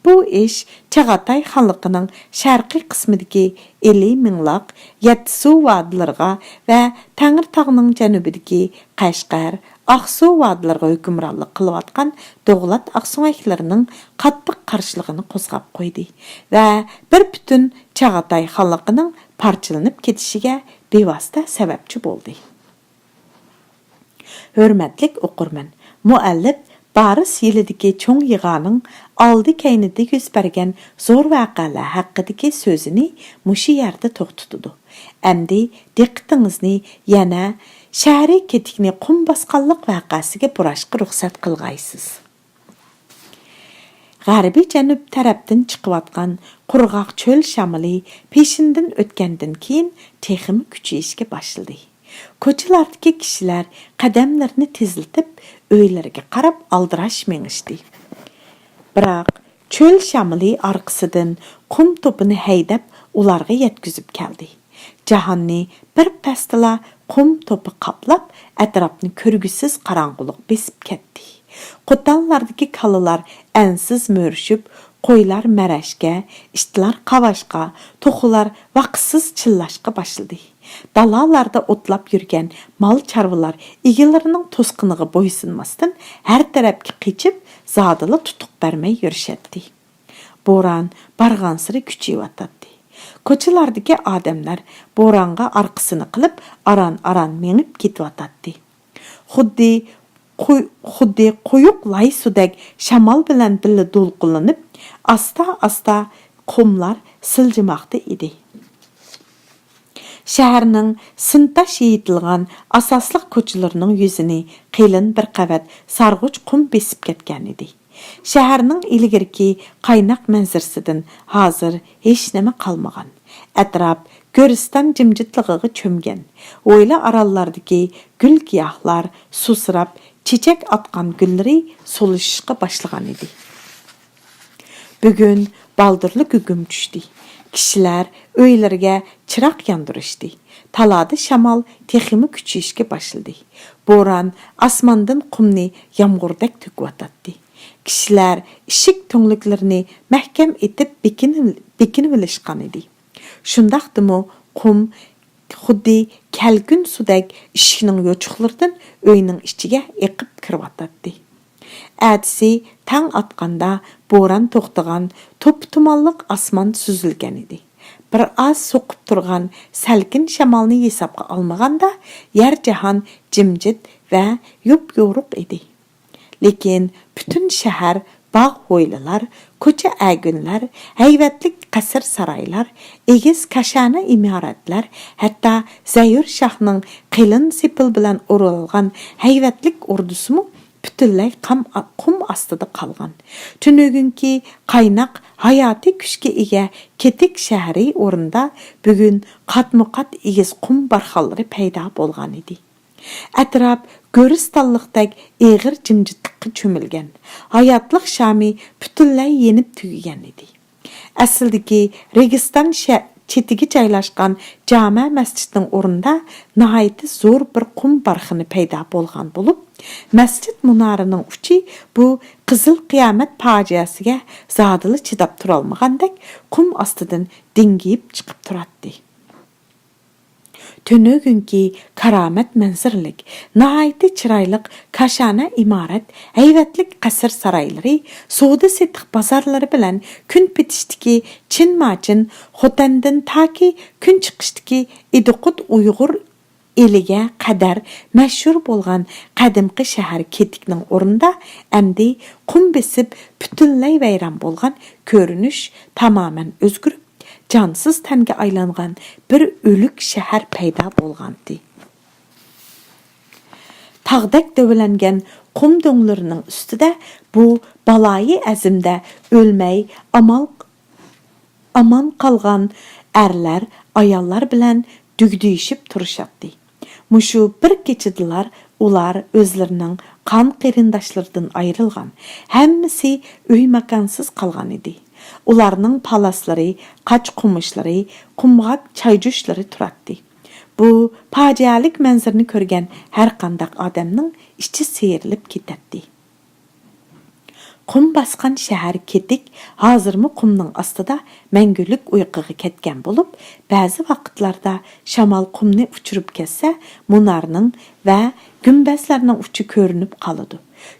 Bu ish Çağatay xanlığının sharqiy qismidagi Eli Minglaq, Yetsu vadilariga va Tangirtog'ning janubidagi Qashqar, Aqsu vadilariga hukmronlik qilayotgan Do'g'lat Aqso'naklarining qattiq qarshiligini qo'zg'ab qo'ydi va bir butun Çağatay xanlığının parchalanib ketishiga bevosita sababchi bo'ldi. Hurmatli o'qirman, muallif Baris yilidagi cho'ng yig'aning oldi keynida yuz bergan zo'r voqealar haqidagi so'zini mushu yerda to'xtatadi. Endi diqqatingizni yana shahriy ketikni qum bosqanlik voqeasiga burashga ruxsat qilg'aysiz. G'arbiy janub tarafdan chiqayotgan qurg'oq cho'l shamoli peshindan o'tgandan keyin texmi kuchayishga boshladi. Ko'chalardagi kishilar qadamlarini tezlatib, uylariga qarab aldirash mengishdi. Biroq cho'l shamoli orqasidan qum to'pini haydab ularga yetkazib keldi. Jahonni bir pastila qum to'pi qoplab, atrofni ko'rgusiz qorong'ulik besib ketdi. Qo'tonlardagi kalalar ansiz mo'rishib, qo'ylar marashga, ishtilar qavashqa, to'qilar vaqtsiz chillashga boshladi. Dalalarda o'tlab yurgan mol chorvalar egalarining to'sqiniga bo'ysunmasdan har tarafga qechib, zodila tutuq bermay yurishadi. Bo'ron barg'ansiri kuchayotdi. Ko'chalardagi odamlar bo'ronga orqasini qilib, aran-aran mengib ketyotdi. Xuddi quyuq lay sudek shamol bilan birga to'lqinlanib, asta-asta qumlar siljimoqda edi. Shaharning sintash yetilgan asosli ko'chalarining yuzini qilin bir qavat sarg'uch qum besib ketgan edi. Shaharning ilgirki qaynoq manzarasidan hozir hech nima qolmagan. Atrof Go'riston jimjitligiga cho'mgan. O'yla orollardagi gul-giyohlar susrab, chechak atgan gullari so'lishishga boshlagan edi. Bugun baldırlı gugum tushdi. Kishilar uylariga chiroq yondirishdi. Talada shamol teximi kuchayishga boshladi. Bo'ron osmondan qumni yomg'irdak to'kyotdi. Kishilar ishik to'ngliklarini mahkam etib bekinib olishgan edi. Shundaqdimi qum xuddi kalgun sudak ishikning yo'chuqlaridan uyning ichiga eqib kiryotdi. Әдісі таң атқанда боран тоқтыған топ-тұмаллық асман сүзілген еді. Bir az soqib turgan salkin shamolni hesabga olmaganda yer jahon jimjit va yo'q-yo'ruq edi. Lekin butun shahar bog' hovlilar, ko'cha agunlar, hayvatlik qasr saroylar, egiz kashana imoratlar, hatto Zayur shohning qilin sepil bilan o'ralgan hayvatlik ordusimi butunlay qum ostida qolgan. Tünügünki qaynaq hayati kuchga ega Ketik shahri o'rinda bugun qatmuqat egiz qum barxanlari paydo bo'lgan edi. Atrof Go'ristonliqdek eg'ir jimjitlikqa cho'milgan. Hayotlik shami butunlay yenib tugagan edi. Aslidagi Registon chetiga joylashgan jami masjidning o'rnida nihoyat zo'r bir qum barxini paydo bo'lgan bo'lib, masjid munorining uchi bu qizil qiyomat fojiasiga zodili chidab turolmagandek qum ostidan dingiyib chiqib turadi. Tönögünki karamet manzirlik, nihoyat chiroyli kashana imorat, hayvatlik qasr saroylari, savdo setiq bozorlari bilan kun petishdiki chin-machin Xotandan taki kun chiqishdiki Idiqut Uyg'ur eliga qadar mashhur bo'lgan qadimgi shahar Ketikning o'rnida endi qum besib butunlay vayron bo'lgan ko'rinish tamoman o'zgarib cansız tenge aylangan bir ölük şəhər payda bolğandı. Tağdak dövüləngen qum dönglərinin üstüdə bu balayı əzimdə ölməy aman qalğan ərlər, ayallar bilən dügdüyüşüb turuşatdı. Muşu bir keçidilar ular özlərinin qan qerindaşlardan ayrılğan, həmmisi öy makansız qalğan idi. Ularning palaslari, qach qumishlari, qumg'at chayjushlari turadi. Bu fojialik manzarni ko'rgan har qanday odamning ichi seyrilib ketadi. Qum basqan shahar Ketik hozirmi qumning ostida mangulik uyquga ketgan bo'lib, ba'zi vaqtlarda shamol qumni uchirib ketsa, munarning va gumbazlarning uchi ko'rinib qoladi.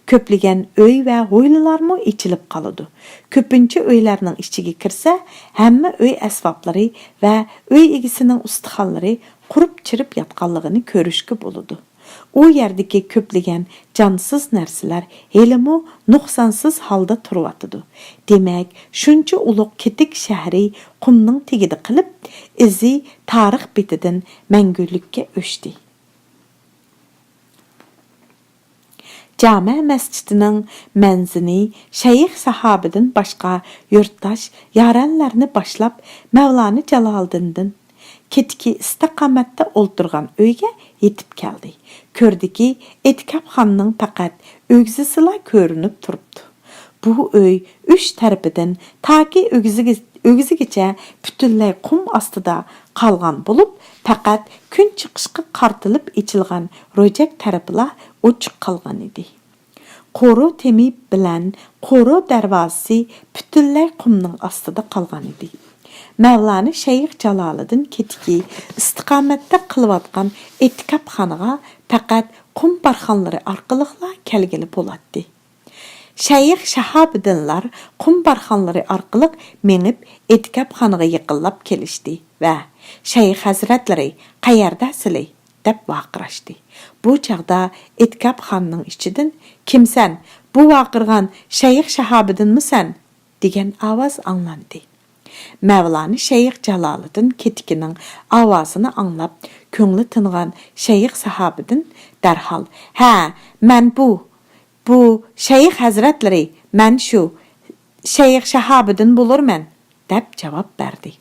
Köpligen öy ve hoylularmı içilip kalıdı. Köpünçü öylerinin içine kirse, hemme öy esvapları ve öy egisinin ustahalları kurup çırıp yatqanlığını körüşkü buludu. O yerdeki köpligen cansız narsalar helimi nuqsansız halda turuvatıdı. Demek, şunca uluq Ketik şehri qumning tegidi qilib, izi tarix betidan mangullikka o'chdi. Cami məscidinin mənzini Şeyx sahabidin başqa yurttaş yaranlarını başlap Mevlana Jalaliddin Ketiki istiqamatda olturgan öyge yetip keldi. Kördü ki Etikabxonning faqat ögzisila ko'rinib turibdi. Bu öy 3 tarafidan taki ögzigacha butunlay qum ostida qolgan bo'lib, faqat kun chiqishga qartilib ichilgan ro'jak tarafila ochiq qolgan edi. Qo'ru temi bilan qo'ru darvozasi butunlay qumning ostida qolgan edi. Mevlana Şeyx Jaloliddin Ketiki istiqomatda qilayotgan etikabxonaga faqat qum barxanlari orqali kelgili bo'ladi. Şeyx Shahobiddinlar qum barxanlari orqali menib etikabxonaga yaqinlab kelishdi va Şeyx hazratlari qayerdasizlar deb vaqirashdi. Bu chaqda etikabxonning ichidan kimsan? Bu vaqirgan Şeyx Shahobiddinmisan? degan ovoz anglandi. Mevlana Şeyx Jaloliddin Ketikining ovozini anglab, ko'ngli tingan Şeyx Shahobiddin darhol, "Ha, men bu Şeyx hazratlari, men shu Şeyx Shahobiddin bo'lurman" deb javob berdi.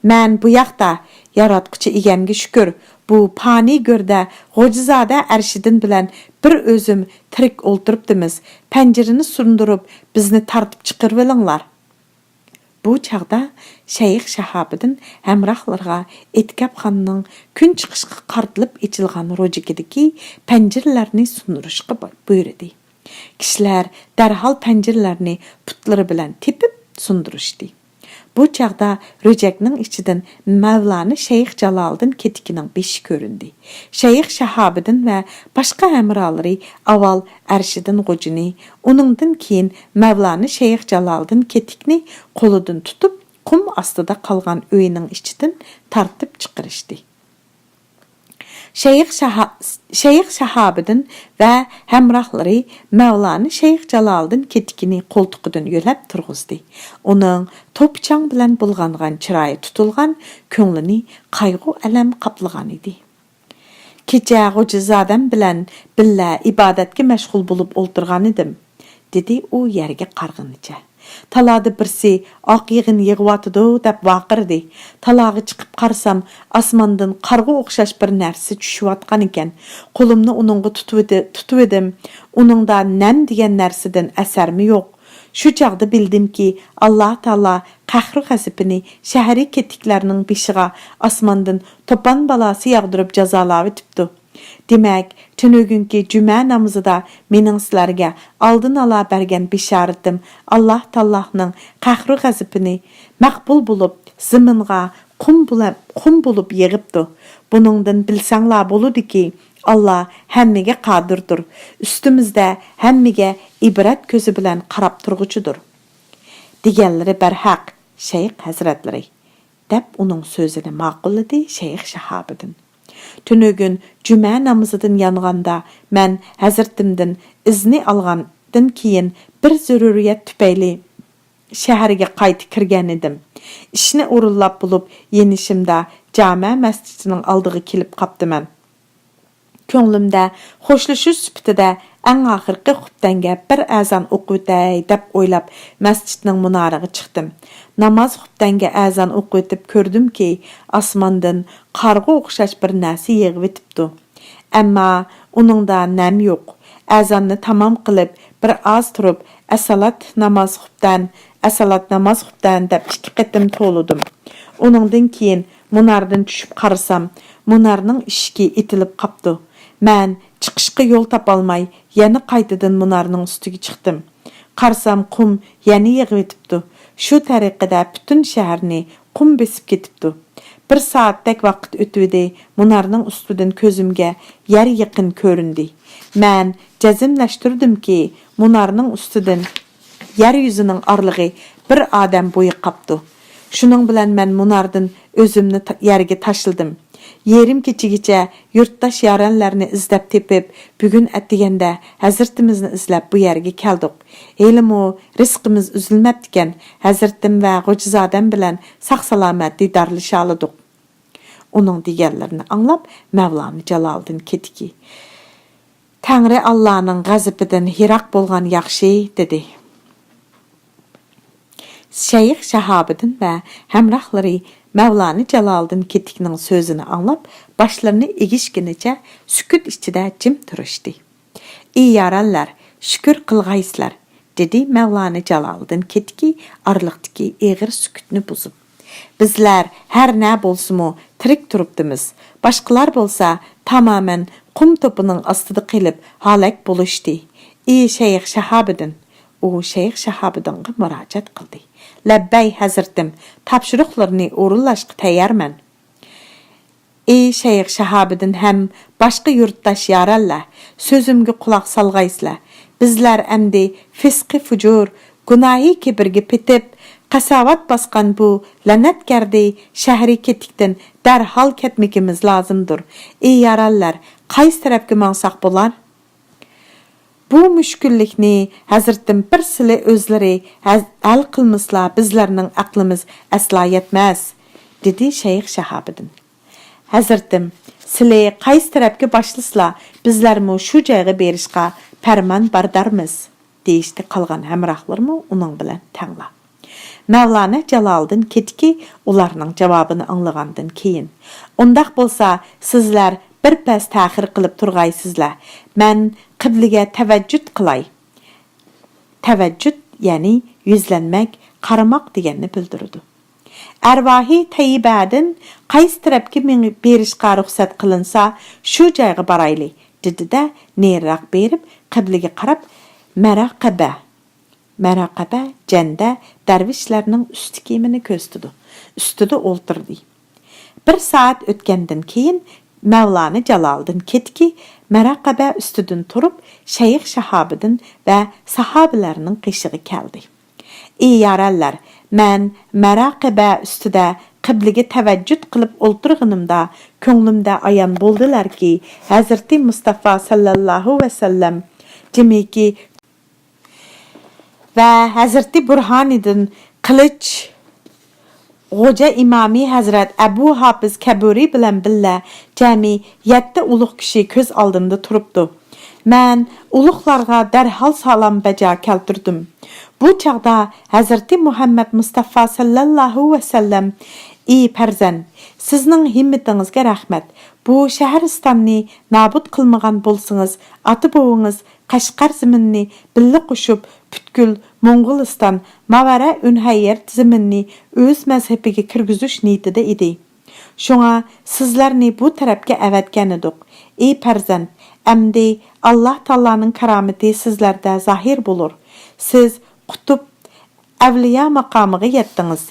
"Men bu yoqda yaratquchi egamga shukr, bu pani go'rda G'ojizoda Arshidin bilan bir o'zim tirik o'ltiribdimiz. Panjirini sundirib, bizni tartib chiqirib olinglar." Bu chaqda Şeyx Shahobiddin hamrohlarga etikabxonning kun chiqishga qartilib ichilgan ro'jikidagi panjirlarni sundirishga buyurdi. Kishilar darhol panjirlarni putlari bilan tepib sundirishdi. Bu chaqda ro'jakning ichidan Mevlana Şeyx Jaloliddin Ketikining beshi ko'rindi. Şeyx Shahobiddin va boshqa hamrohlari avval Arshidin G'ojini, uningdan keyin Mevlana Şeyx Jaloliddin Ketikni qo'lidan tutib, qum ostida qolgan uyning ichidan tartib chiqarishdi. Şeyx Shahobiddin va hamrohlari Mevlana Şeyx Jaloliddin Ketikini qo'ltiqidan yo'lab turg'izdi. Uning to'pchang bilan bulg'angan chiroyi tutilgan, ko'nglini qayg'u alam qaplagan edi. kecha G'ojizodam bilan billa ibodatga mashg'ul bo'lib o'ltirgan edim, dedi u yerga qarg'inicha. Talada birsi oq yig'in yig'yotidi deb vaqirdi. Talaga chiqib qarsam, osmondan qarg'a o'xshash bir narsa tushayotgan ekan. Qo'limni uningga tutib edim. Uningda nam degan narsadan asarmi yo'q. Shu chaqda bildimki, Alloh taolo qahri g'azabini shahri ketiklarning beshiga osmondan to'pon balasi yog'dirib jazolab o'tibdi. Demak, tünügünki cümə namazıda mening sizlarga oldin ola bergan bishoratim Alloh taoloning qahri g'azabini maqbul bo'lib, ziminga qum bo'lib yig'ibdi. Buningdan bilsanglar bo'ludiki, Allah hammaga qodirdir. Ustimizda hammaga ibrat ko'zi bilan qarab turg'uchidir. Deganlari barhaq Shayx hazratlari deb uning so'zini ma'qulladi Shayx Shahobiddin. Tünügün cümə namazıdan yanğanda mən Hazratimdən izni alğandan keyin bir züruriyet tüpeyli şəhərə qayıtıb kirgan edim. İşni o'rinlab bo'lib yenishimda jami masjidining oldiga kelib qaptiman. Ko'nglimda xo'shlashish sifatida eng oxirgi xutbanga bir azon o'qib o'tay deb o'ylab masjidning munoriga chiqdim. Namoz xutbanga azon o'qib o'tib ko'rdimki, osmondan qarg'a o'xshash bir narsa yig'ib o'tibdi. Ammo uningda nam yo'q. Azonni tamom qilib, bir oz turib, asalat namoz xutbdan deb ikki qatim to'lidim. Uningdan keyin munardan tushib qarasam, munarning eshigi etilib qapti. Mən chiqishga yo'l topolmay, yana qaytadan munarning ustiga chiqdim. Qarsam qum yana yig'ib o'tibdi. Shu tariqada butun shaharni qum besib ketibdi. Bir soatdek vaqt o'tdi. Munarning ustidan ko'zimga yer yaqin ko'rindi. Mən jazmlashtirdimki, munarning ustidan yer yuzining orlig'i bir odam bo'yi qapti. Shuning bilan men munardan o'zimni yerga tashladim. Yerim kechigacha yurtdosh yaranlarni izlab tepib, bugun atdiganda Hazratimizni izlab bu yerga keldik. Elimo rizqimiz uzilmabdikan, Hazratim va G'ojizodam bilan sog'-salomat didorlasha oldik. Uning deganlarini anglab, Mavlona Jaloliddin ketiki. Tangri Allohning g'azabidan hiroq bo'lgan yaxshi, dedi. Shayx Shahobiddin va hamrohlari Mavlona Jaloliddin ketikning so'zini anglab, başlarını egishginicha sukut ichida jim turishdi. "Ey yaranlar, shukr qilg'aysizlar", dedi Mavlona Jaloliddin ketiki orliqdagi eg'ir sukutni buzib. "Bizlar har na bo'lsa-mu tirik turibdimiz. Boshqalar bo'lsa, tamoman qum to'pining ostida qilib halak bo'lishdi. Ey Shayx Shahobiddin", u Shayx Shahobiddinga murojaat qildi. "Labbay hazratim, topshiriqlarni o'rinlashga tayyorman." "Ey Shayx Shahobiddin ham boshqa yurtdosh yaranlar, so'zimga quloq solg'aysizlar. Bizlar amdi fisqi fujur, gunohi kibrga petib, qasavat bosgan bu la'natgardi shahri ketikdan darhol ketmikimiz lozimdir. Ey yaranlar, qaysi tarafga mansaq bo'lar?" Bu müşküllikni Hazratim bir sili özleri hal qilmaslar bizlarning aqlimiz asla yetmez, dedi Shayx Shahobiddin. "Hazratim, sili qaysi tarafga boshlasizlar, bizlarmi shu joyga berishga farmon bardarmiz", deyishdi qolgan hamrohlarmi uning bilan tangla. Mavlona Jaloliddin ketiki ularning javobini anglagandan keyin, "Undaq bo'lsa, sizlar bir pas ta'xir qilib turg'aysizlar. Men qiblaga tavajjud qilay." Tavajjud ya'ni yuzlanmak, qaramoq deganni bildiradi. Arvohi tayyibadin qaysi tarafga berishga ruxsat qilinsa, shu joyga borayli, dedi-da, neriroq berib, qiblaga qarab, maraqaba janda darvishlarning usti kiyimini ko'stidi. Ustida o'ltirdi. Bir soat o'tgandan keyin Mavlona Jaloliddin ketki maraqaba ustidan turib Shayx Shahobiddin va sahobalarining qishig'i keldi. "Ey yaranlar, men maraqaba ustida qiblaga tavajjud qilib o'ltirganimda ko'nglimda ayon bo'ldilarki, Hazrati Mustafa sallallohu va sallam jimiki va Hazrati Burhoniddin qilich Xo'ja imami Hazrat Abu Hafiz Kaburi bilan billa jami 7 ulug' kishi ko'z oldimda turibdi. Men ulug'larga darhol salom bajo keltirdim. Bu chaqda Hazrati Muhammad Mustafa sallallohu va sallam: "Ey farzand, sizning himmatingizga rahmat. Bu Shahristonni nabud qilmagan bo'lsangiz, ota-bovingiz Qashqar ziminni billa qo'shib butkul Mo'ng'uliston, Mavara Unhayyer ziminni o'z mazhabiga kirgizish niyatida edi. Shunga sizlarni bu tarafga avatgan edik. Ey farzand, amdi Alloh taolaning karomati sizlarda zahir bo'lur. Siz qutub avliya maqomiga yetdingiz.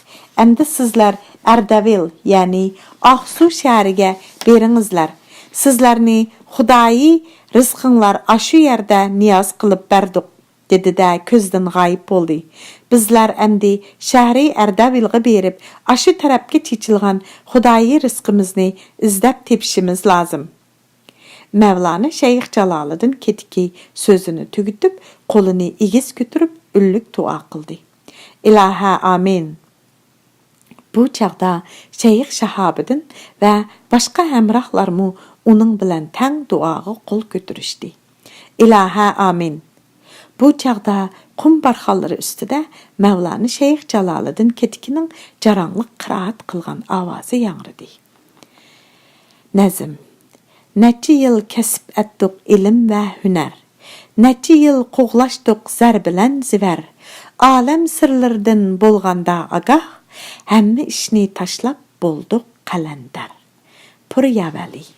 Endi sizlar Ardavil, ya'ni Oqsu shahriga beringizlar. Sizlarni Xudoyi rizqinglar ashu yerda niyoz qilib berdik." dedi-de ko'zdan g'oyib bo'ldi. Bizlar endi shahri Ardavilga berib, ashu tarafga chechilgan Xudoyi rizqimizni izlab tepishimiz lozim. Mevlana Şeyh Jaloliddin Ketiki so'zini tugitib, qo'lini egiz ko'tarib, ullik duo qildi. Iloha amin. Bu chaqda Şeyh Shahobiddin va boshqa hamrohlarmu uning bilan tang duoga qo'l ko'tarishdi. Iloha amin. Bu chaqda qum barxanlari ustida Mevlana Şeyh Jaloliddin Ketikining jarangliq qiroat qilgan ovozi yangradi. Nazm. Necha yil kasb etdik ilm va hunar. Necha yil qo'g'lashdik zar bilan zivar. Olam sirlaridan bo'lganda agah, hamma ishni tashlab bo'ldik qalandar. Puriyavali.